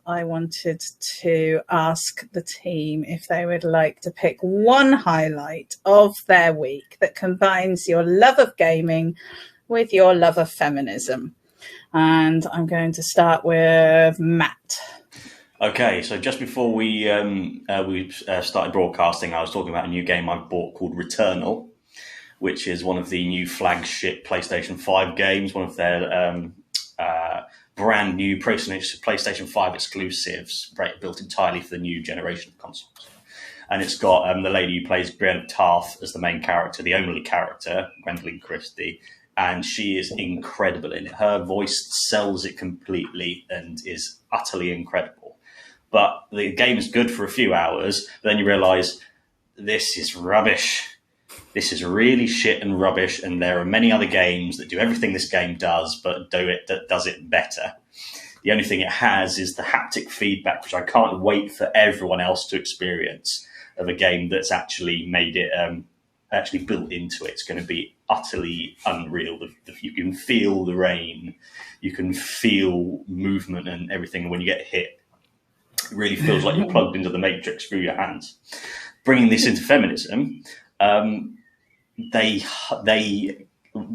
I wanted to ask the team if they would like to pick one highlight of their week that combines your love of gaming with your love of feminism. And I'm going to start with Matt. Okay, so just before we started broadcasting, I was talking about a new game I bought called Returnal, which is one of the new flagship PlayStation 5 games, one of their brand new PlayStation 5 exclusives, built entirely for the new generation of consoles. And it's got the lady who plays Brienne of Tarth as the main character, the only character, Gwendolyn Christie, and she is incredible in it. Her voice sells it completely and is utterly incredible. But the game is good for a few hours, but then you realise this is rubbish. This is really shit and rubbish, and there are many other games that do everything this game does, but does it better. The only thing it has is the haptic feedback, which I can't wait for everyone else to experience, of a game that's actually made it, actually built into it. It's going to be utterly unreal. You can feel the rain, you can feel movement and everything when you get hit. It really feels like you're plugged into the Matrix through your hands. Bringing this into feminism,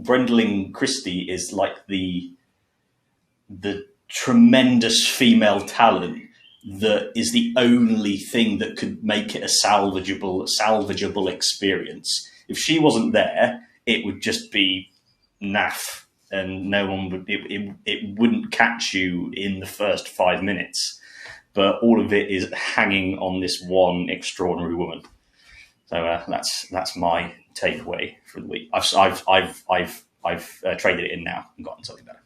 Gwendolyn Christie is like the tremendous female talent that is the only thing that could make it a salvageable experience. If she wasn't there, it would just be naff, and no one would. It wouldn't catch you in the first 5 minutes. But all of it is hanging on this one extraordinary woman. So that's my takeaway for the week. I've traded it in now and gotten something better.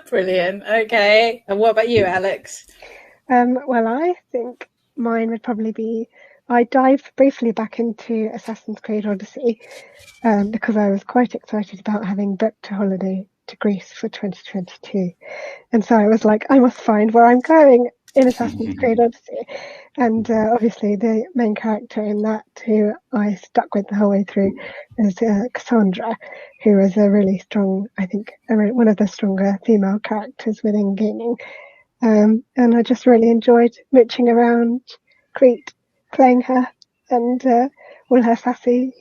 Brilliant. Okay. And what about you, Alex? Well, I think mine would probably be, I dived briefly back into Assassin's Creed Odyssey because I was quite excited about having booked a holiday to Greece for 2022. And so I was like, I must find where I'm going in Assassin's Creed Odyssey. And obviously the main character in that, who I stuck with the whole way through, is Cassandra, who is a really strong, I think, one of the stronger female characters within gaming. And I just really enjoyed mooching around Crete, playing her, and all her sassy,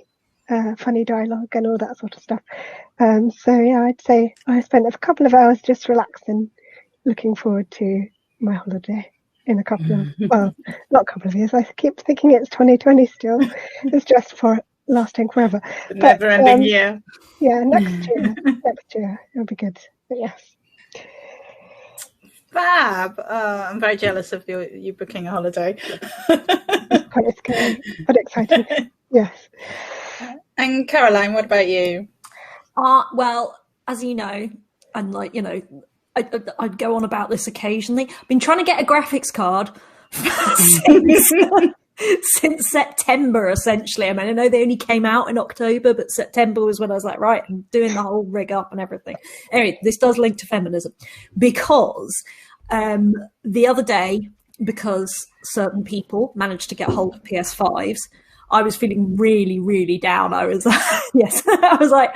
funny dialogue and all that sort of stuff. So yeah, I'd say I spent a couple of hours just relaxing, looking forward to my holiday in a couple of, well, not a couple of years. I keep thinking it's 2020 still. It's just for lasting forever. Never-ending year. Yeah, next year it'll be good. But yes. Fab. I'm very jealous of you booking a holiday. It's quite scary, but exciting. Yes. And Caroline, what about you? Well, as you know, and like, you know, I'd go on about this occasionally. I've been trying to get a graphics card since September, essentially. I mean, I know they only came out in October, but September was when I was like, right, I'm doing the whole rig up and everything. Anyway, this does link to feminism because the other day, because certain people managed to get hold of PS5s, I was feeling really, really down. I was I was like,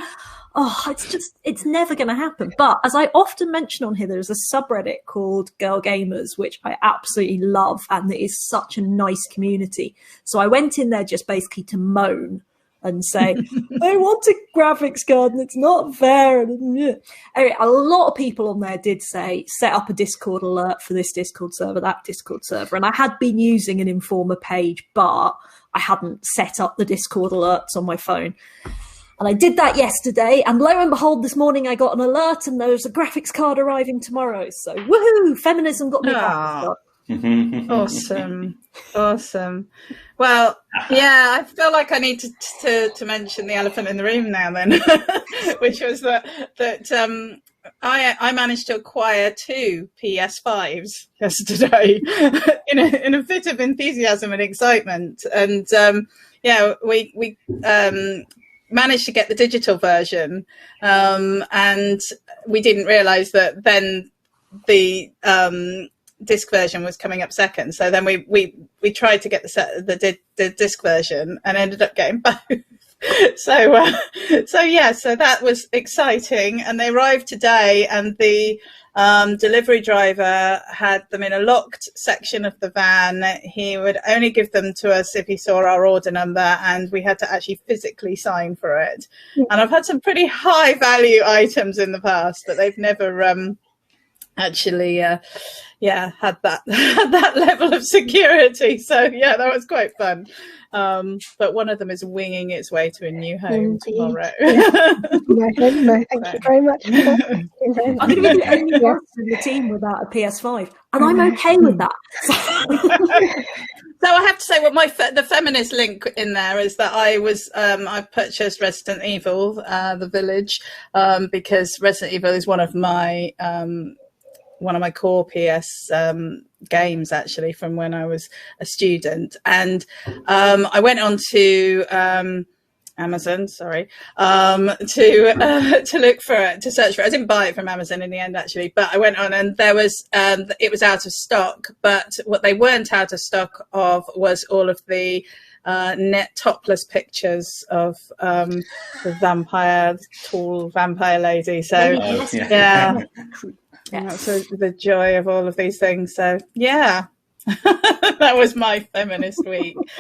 oh, it's never going to happen. But as I often mention on here, there's a subreddit called Girl Gamers, which I absolutely love. And it is such a nice community. So I went in there just basically to moan and say, I want a graphics card and it's not fair. Anyway, a lot of people on there did say, set up a Discord alert for this Discord server, that Discord server. And I had been using an Informer page, but I hadn't set up the Discord alerts on my phone. And I did that yesterday, and lo and behold, this morning I got an alert and there's a graphics card arriving tomorrow. So, woohoo! Feminism got me a graphics card. Awesome. Well, yeah, I feel like I need to mention the elephant in the room now then, which was that I managed to acquire 2 PS5s yesterday in a fit of enthusiasm and excitement. And we managed to get the digital version, and we didn't realize that then the disc version was coming up second. So then we tried to get the disc version and ended up getting both. So that was exciting, and they arrived today, and the delivery driver had them in a locked section of the van. He would only give them to us if he saw our order number, and we had to actually physically sign for it. And I've had some pretty high value items in the past, but they've never actually had that level of security. So yeah, that was quite fun. But one of them is winging its way to a new home tomorrow. No, thank you very much for that. I'm going to be the only person in the team without a PS5, and I'm okay with that. So I have to say, the feminist link in there is that I purchased Resident Evil, the Village, because Resident Evil is one of my core PS games, actually, from when I was a student. And I went on to Amazon, to look for it, to search for it. I didn't buy it from Amazon in the end, actually, but I went on and there was, it was out of stock. But what they weren't out of stock of was all of the net topless pictures of the tall vampire lady. So, yeah. So the joy of all of these things. So, yeah, that was my feminist week.